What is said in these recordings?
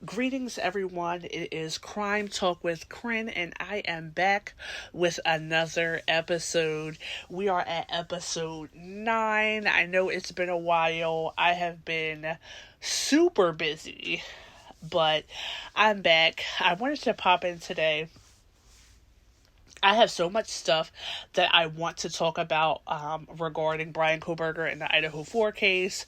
Greetings, everyone. It is Crime Talk with Crin, and I am back with another episode. We are at episode 9. I know it's been a while. I have been super busy, but I'm back. I wanted to pop in today. I have so much stuff that I want to talk about regarding Brian Koberger and the Idaho 4 case.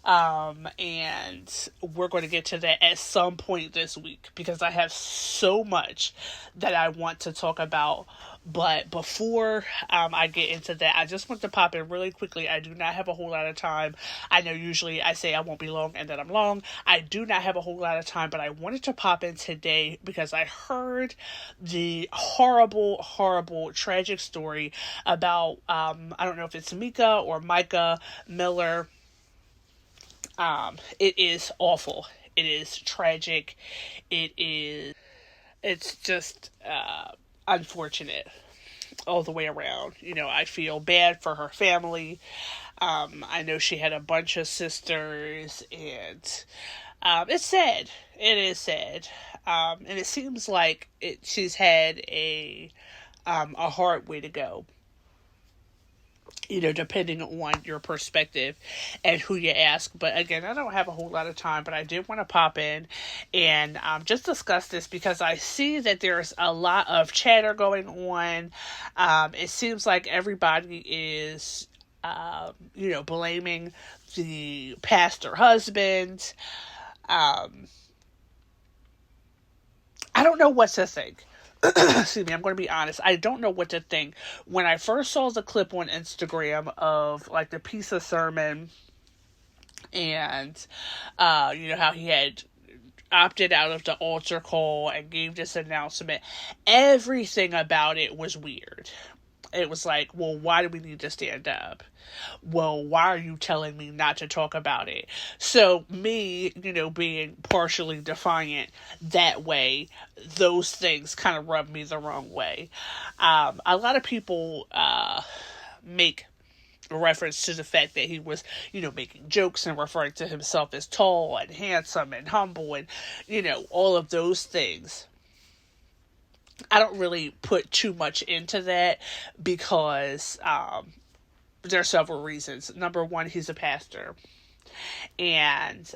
And we're going to get to that at some point this week because I have so much that I want to talk about. But before I get into that, I just want to pop in really quickly. I do not have a whole lot of time. I know usually I say I won't be long and then I'm long. I do not have a whole lot of time, but I wanted to pop in today because I heard the horrible, tragic story about, I don't know if it's Mica Miller. It is awful. It is tragic. It's just, unfortunate all the way around. You know, I feel bad for her family. I know she had a bunch of sisters, and it's sad. It is sad. And it seems like she's had a hard way to go. You know, depending on your perspective and who you ask. But again, I don't have a whole lot of time, but I did want to pop in and just discuss this because I see that there's a lot of chatter going on. It seems like everybody is, blaming the pastor husband. I don't know what to think. Excuse me, I'm going to be honest. I don't know what to think. When I first saw the clip on Instagram of like the piece of sermon and, how he had opted out of the altar call and gave this announcement, everything about it was weird. It was like, well, why do we need to stand up? Well, why are you telling me not to talk about it? So me, being partially defiant that way, those things kind of rub me the wrong way. A lot of people make reference to the fact that he was, making jokes and referring to himself as tall and handsome and humble and, all of those things. I don't really put too much into that because there are several reasons. Number one, he's a pastor. And,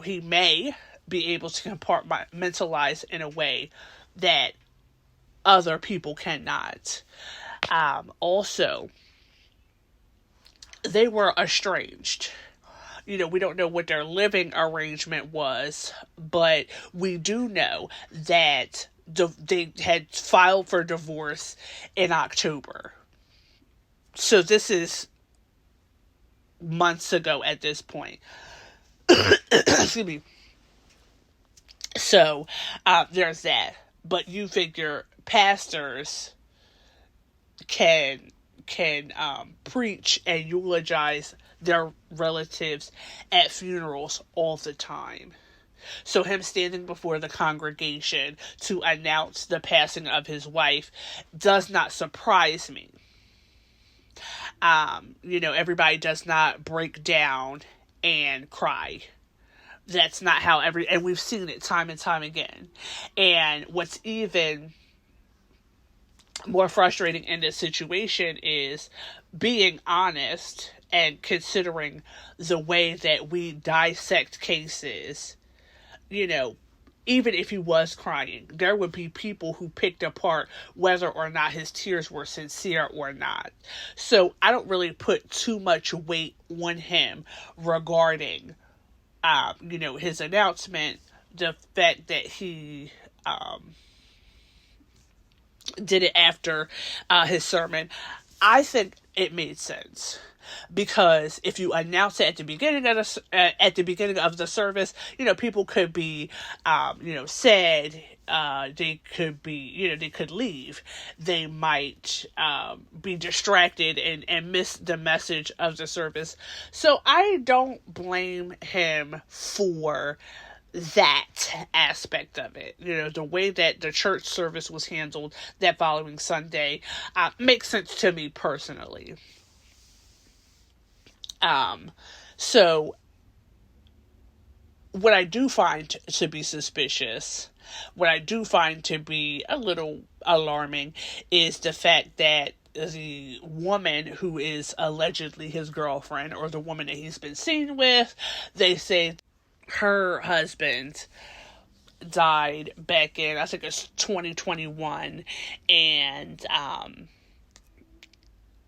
he may be able to compartmentalize in a way that other people cannot. Also, they were estranged. We don't know what their living arrangement was, but we do know that they had filed for divorce in October. So this is months ago at this point. Excuse me. So there's that. But you figure pastors can preach and eulogize their relatives at funerals all the time. So him standing before the congregation to announce the passing of his wife does not surprise me. Everybody does not break down and cry. That's not how and we've seen it time and time again. And what's even more frustrating in this situation is being honest and considering the way that we dissect cases. Even if he was crying, there would be people who picked apart whether or not his tears were sincere or not. So I don't really put too much weight on him regarding, his announcement, the fact that he, did it after, his sermon. I think it made sense. Because if you announce it at the beginning of the service, people could be, sad. They could be, they could leave. They might be distracted and miss the message of the service. So I don't blame him for that aspect of it. The way that the church service was handled that following Sunday makes sense to me personally. So what I do find to be suspicious, what I do find to be a little alarming, is the fact that the woman who is allegedly his girlfriend, or the woman that he's been seen with, they say her husband died back in, I think it's 2021, and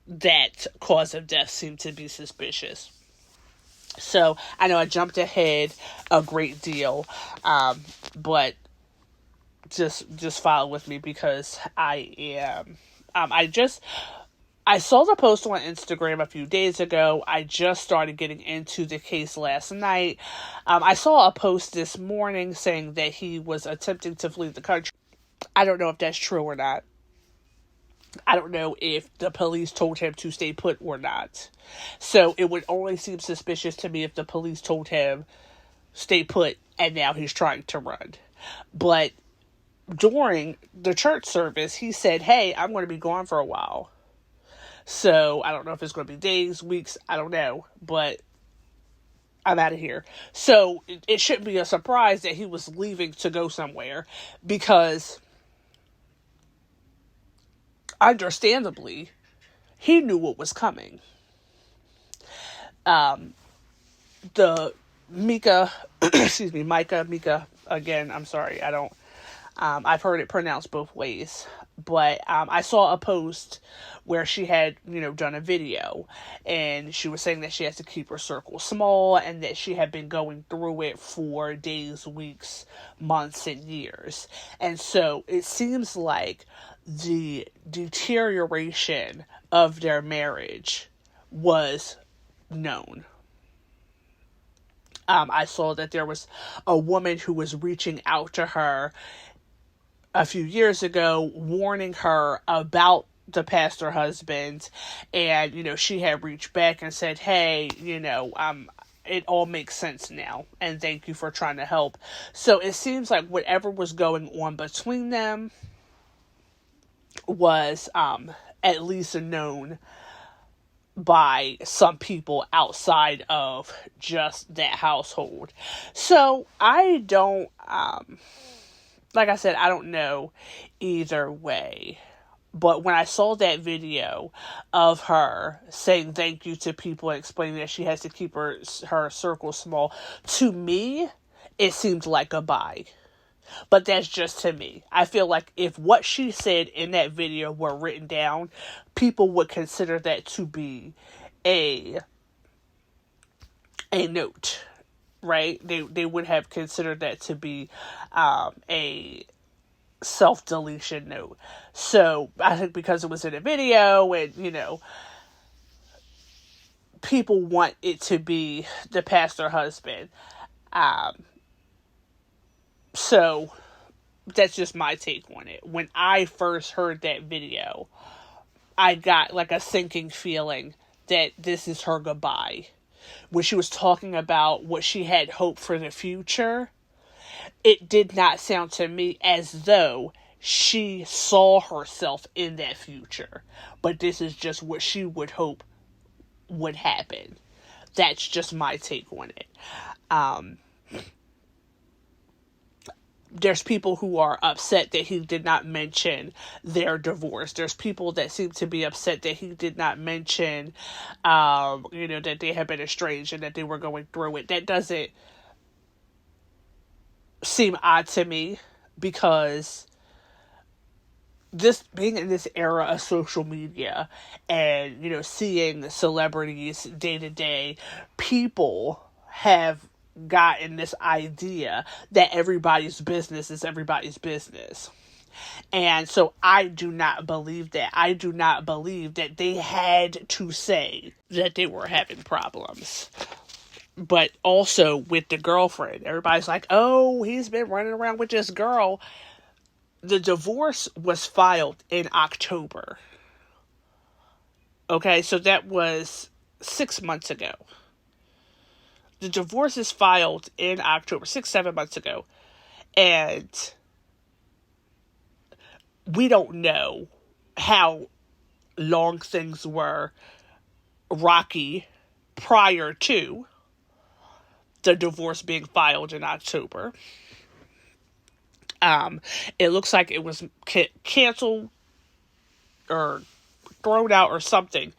that cause of death seemed to be suspicious. So I know I jumped ahead a great deal, but just follow with me, because I am I saw the post on Instagram a few days ago. I just started getting into the case last night. I saw a post this morning saying that he was attempting to flee the country. I don't know if that's true or not. I don't know if the police told him to stay put or not. So it would only seem suspicious to me if the police told him stay put and now he's trying to run. But during the church service, he said, hey, I'm going to be gone for a while. So I don't know if it's going to be days, weeks, I don't know. But I'm out of here. So it shouldn't be a surprise that he was leaving to go somewhere, because understandably, he knew what was coming. The Mica, Mica, again, I'm sorry, I've heard it pronounced both ways, but I saw a post where she had, done a video, and she was saying that she has to keep her circle small, and that she had been going through it for days, weeks, months, and years. And so it seems like the deterioration of their marriage was known. I saw that there was a woman who was reaching out to her a few years ago, warning her about the pastor husband, and, she had reached back and said, hey, it all makes sense now, and thank you for trying to help. So it seems like whatever was going on between them was at least known by some people outside of just that household. So I don't, like I said, I don't know either way. But when I saw that video of her saying thank you to people and explaining that she has to keep her circle small, to me, it seemed like a bye. But that's just to me. I feel like if what she said in that video were written down, people would consider that to be a note, right? They would have considered that to be a self-deletion note. So I think because it was in a video, and people want it to be the pastor husband. So that's just my take on it. When I first heard that video, I got like a sinking feeling that this is her goodbye. When she was talking about what she had hoped for the future, it did not sound to me as though she saw herself in that future. But this is just what she would hope would happen. That's just my take on it. There's people who are upset that he did not mention their divorce. There's people that seem to be upset that he did not mention, that they have been estranged and that they were going through it. That doesn't seem odd to me, because this being in this era of social media and, seeing celebrities day to day, people have gotten this idea that everybody's business is everybody's business. And so I do not believe that. I do not believe that they had to say that they were having problems. But also with the girlfriend, everybody's like, oh, he's been running around with this girl. The divorce was filed in October. Okay, so that was 6 months ago. The divorce is filed in October, 7 months ago. And we don't know how long things were rocky prior to. the divorce being filed in October. It looks like it was canceled or thrown out or something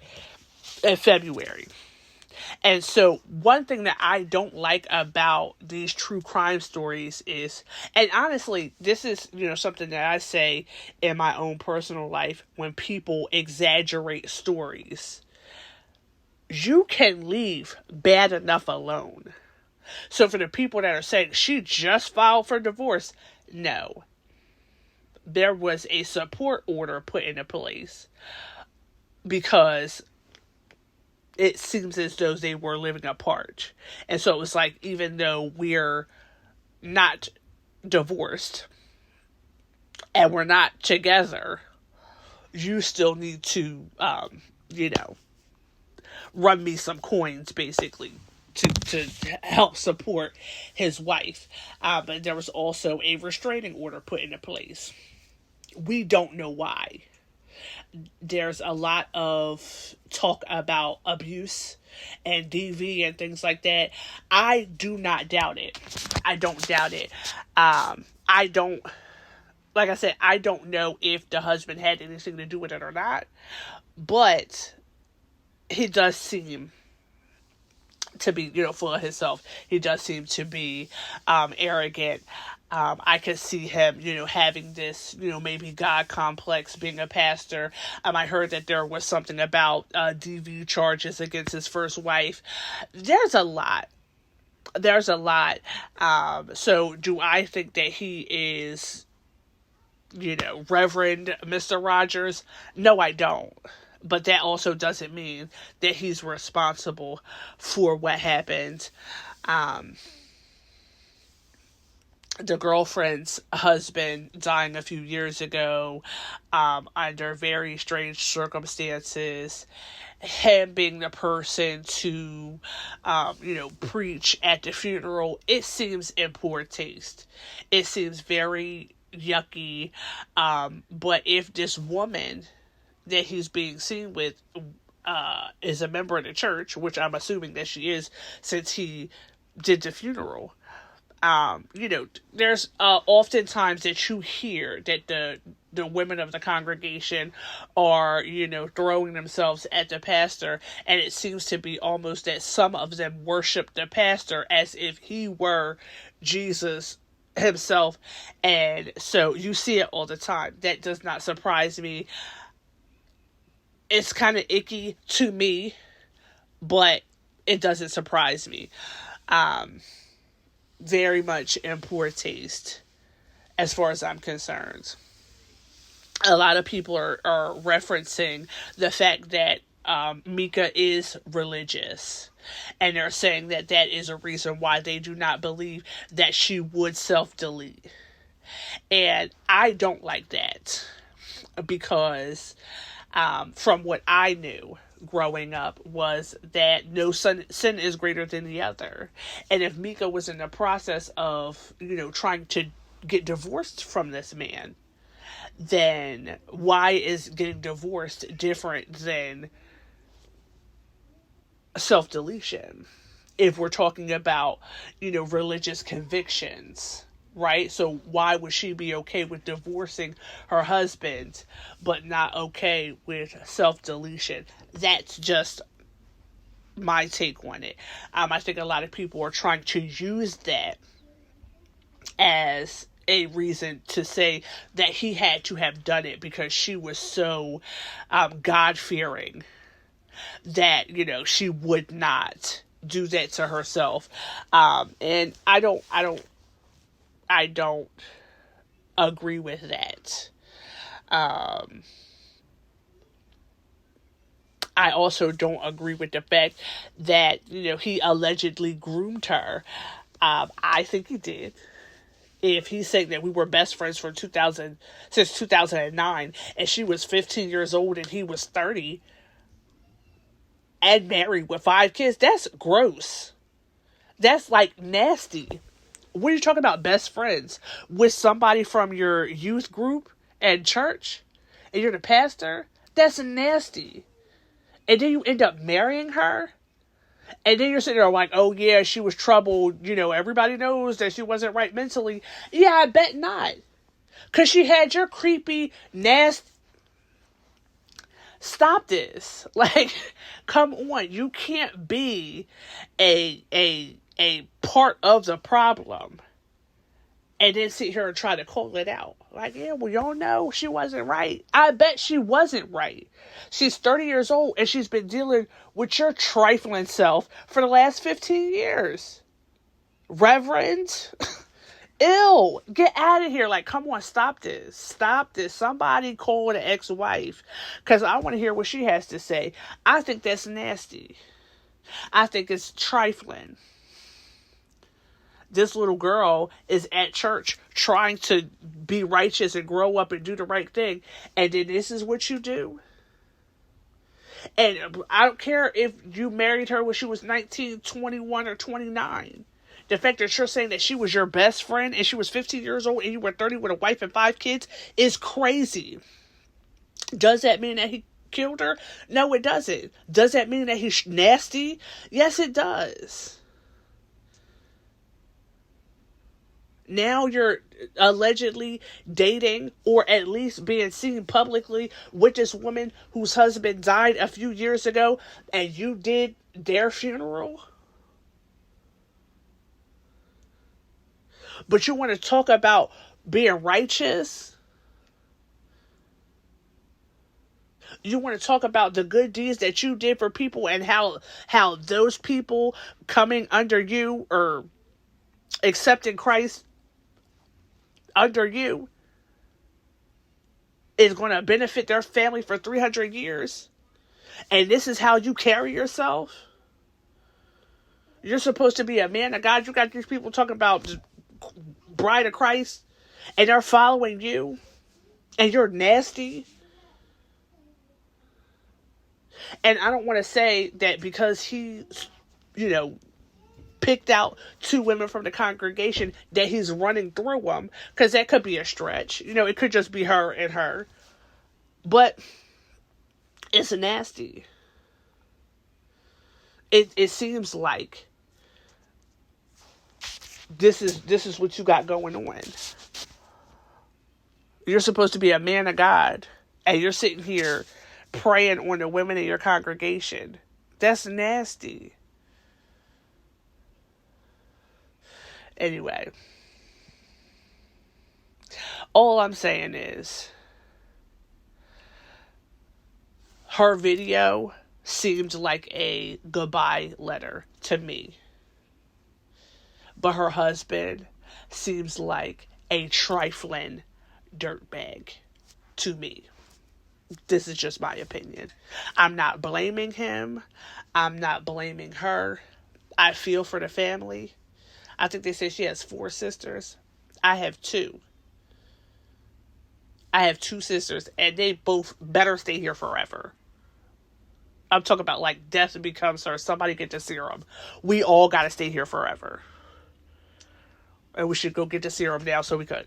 in February. And so one thing that I don't like about these true crime stories is, and honestly, this is, something that I say in my own personal life, when people exaggerate stories, you can leave bad enough alone. So for the people that are saying she just filed for divorce, no. There was a support order put into place because it seems as though they were living apart. And so it was like, even though we're not divorced and we're not together, you still need to, run me some coins, basically, to help support his wife. But there was also a restraining order put into place. We don't know why. There's a lot of talk about abuse and DV and things like that. I do not doubt it. I don't doubt it. Like I said, I don't know if the husband had anything to do with it or not, but he does seem to be, full of himself. He does seem to be arrogant. I could see him, having this, maybe God complex, being a pastor. I heard that there was something about DV charges against his first wife. There's a lot. So do I think that he is, Reverend Mr. Rogers? No, I don't. But that also doesn't mean that he's responsible for what happened. The girlfriend's husband dying a few years ago, under very strange circumstances. Him being the person to, preach at the funeral. It seems in poor taste. It seems very yucky. But if this woman that he's being seen with is a member of the church, which I'm assuming that she is, since he did the funeral, there's oftentimes that you hear that the women of the congregation are, throwing themselves at the pastor, and it seems to be almost that some of them worship the pastor as if he were Jesus himself. And so you see it all the time. That does not surprise me. It's kind of icky to me, but it doesn't surprise me. Very much in poor taste, as far as I'm concerned. A lot of people are referencing the fact that Mica is religious, and they're saying that that is a reason why they do not believe that she would self-delete. And I don't like that, because from what I knew growing up was that no sin is greater than the other. And if Mica was in the process of, trying to get divorced from this man, then why is getting divorced different than self-deletion? If we're talking about, religious convictions, right? So why would she be okay with divorcing her husband, but not okay with self-deletion? That's just my take on it. I think a lot of people are trying to use that as a reason to say that he had to have done it because she was so God-fearing that, she would not do that to herself. And I don't agree with that. I also don't agree with the fact that, he allegedly groomed her. I think he did. If he's saying that we were best friends since 2009, and she was 15 years old and he was 30, and married with 5 kids, that's gross. That's like nasty. What are you talking about, best friends? With somebody from your youth group and church? And you're the pastor? That's nasty. And then you end up marrying her? And then you're sitting there like, oh yeah, she was troubled. Everybody knows that she wasn't right mentally. Yeah, I bet not. Because she had your creepy, nasty... Stop this. Like, come on. You can't be a part of the problem and then sit here and try to call it out. Like, yeah, well, y'all know she wasn't right. I bet she wasn't right. She's 30 years old, and she's been dealing with your trifling self for the last 15 years. Reverend, ew, get out of here. Like, come on, stop this. Stop this. Somebody call the ex-wife, because I want to hear what she has to say. I think that's nasty. I think it's trifling. This little girl is at church trying to be righteous and grow up and do the right thing. And then this is what you do. And I don't care if you married her when she was 19, 21, or 29. The fact that you're saying that she was your best friend and she was 15 years old and you were 30 with a wife and 5 kids is crazy. Does that mean that he killed her? No, it doesn't. Does that mean that he's nasty? Yes, it does. Now you're allegedly dating or at least being seen publicly with this woman whose husband died a few years ago, and you did their funeral. But you want to talk about being righteous? You want to talk about the good deeds that you did for people and how those people coming under you or accepting Christ under you is going to benefit their family for 300 years. And this is how you carry yourself? You're supposed to be a man of God. You got these people talking about bride of Christ, and they're following you, and you're nasty. And I don't want to say that because he, picked out 2 women from the congregation that he's running through them, because that could be a stretch. It could just be her and her. But it's nasty. It seems like this is what you got going on. You're supposed to be a man of God, and you're sitting here preying on the women in your congregation. That's nasty. Anyway, all I'm saying is her video seemed like a goodbye letter to me. But her husband seems like a trifling dirtbag to me. This is just my opinion. I'm not blaming him. I'm not blaming her. I feel for the family. I think they say she has 4 sisters. I have 2. I have 2 sisters, and they both better stay here forever. I'm talking about like death becomes her. Somebody get the serum. We all got to stay here forever. And we should go get the serum now so we could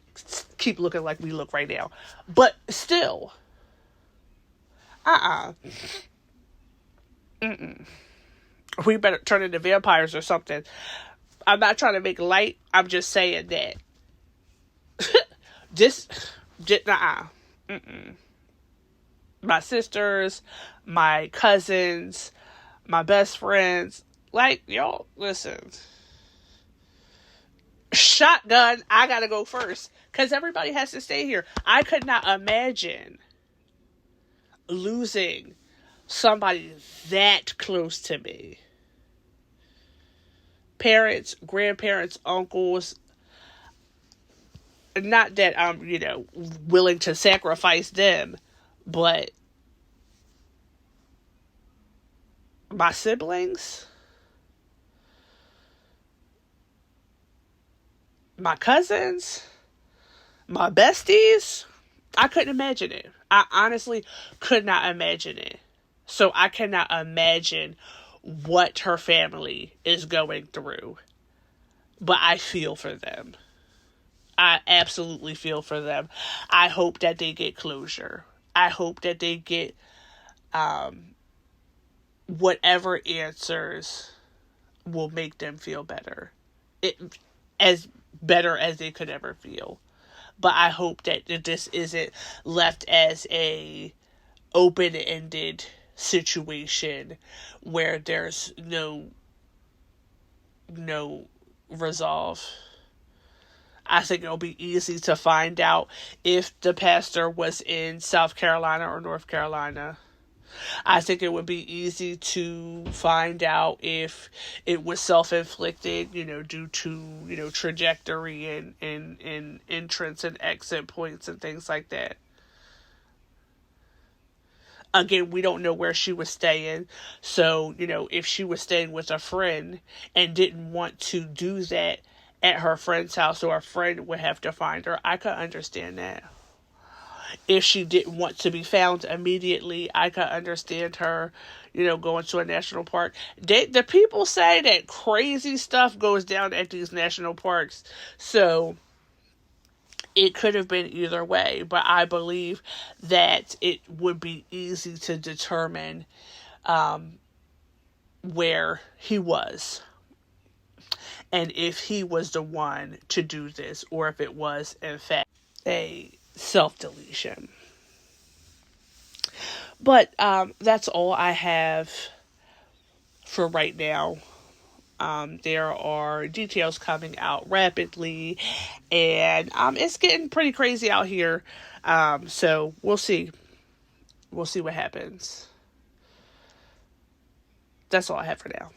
keep looking like we look right now. But still. We better turn into vampires or something. I'm not trying to make light. I'm just saying that. My sisters, my cousins, my best friends. Like, y'all, listen. Shotgun, I gotta go first. Because everybody has to stay here. I could not imagine losing somebody that close to me. Parents, grandparents, uncles. Not that I'm, willing to sacrifice them, but my siblings, my cousins, my besties, I couldn't imagine it. I honestly could not imagine it. So I cannot imagine what her family is going through. But I feel for them. I absolutely feel for them. I hope that they get closure. I hope that they get whatever answers will make them feel better. As better as they could ever feel. But I hope that this isn't left as a open-ended situation where there's no resolve. I think it'll be easy to find out if the pastor was in South Carolina or North Carolina. I think it would be easy to find out if it was self-inflicted, due to, trajectory and entrance and exit points and things like that. Again, we don't know where she was staying. So, if she was staying with a friend and didn't want to do that at her friend's house, or a friend would have to find her, I could understand that. If she didn't want to be found immediately, I could understand her, going to a national park. The people say that crazy stuff goes down at these national parks. So it could have been either way, but I believe that it would be easy to determine where he was. And if he was the one to do this, or if it was, in fact, a self-deletion. But that's all I have for right now. There are details coming out rapidly, and it's getting pretty crazy out here. So we'll see. We'll see what happens. That's all I have for now.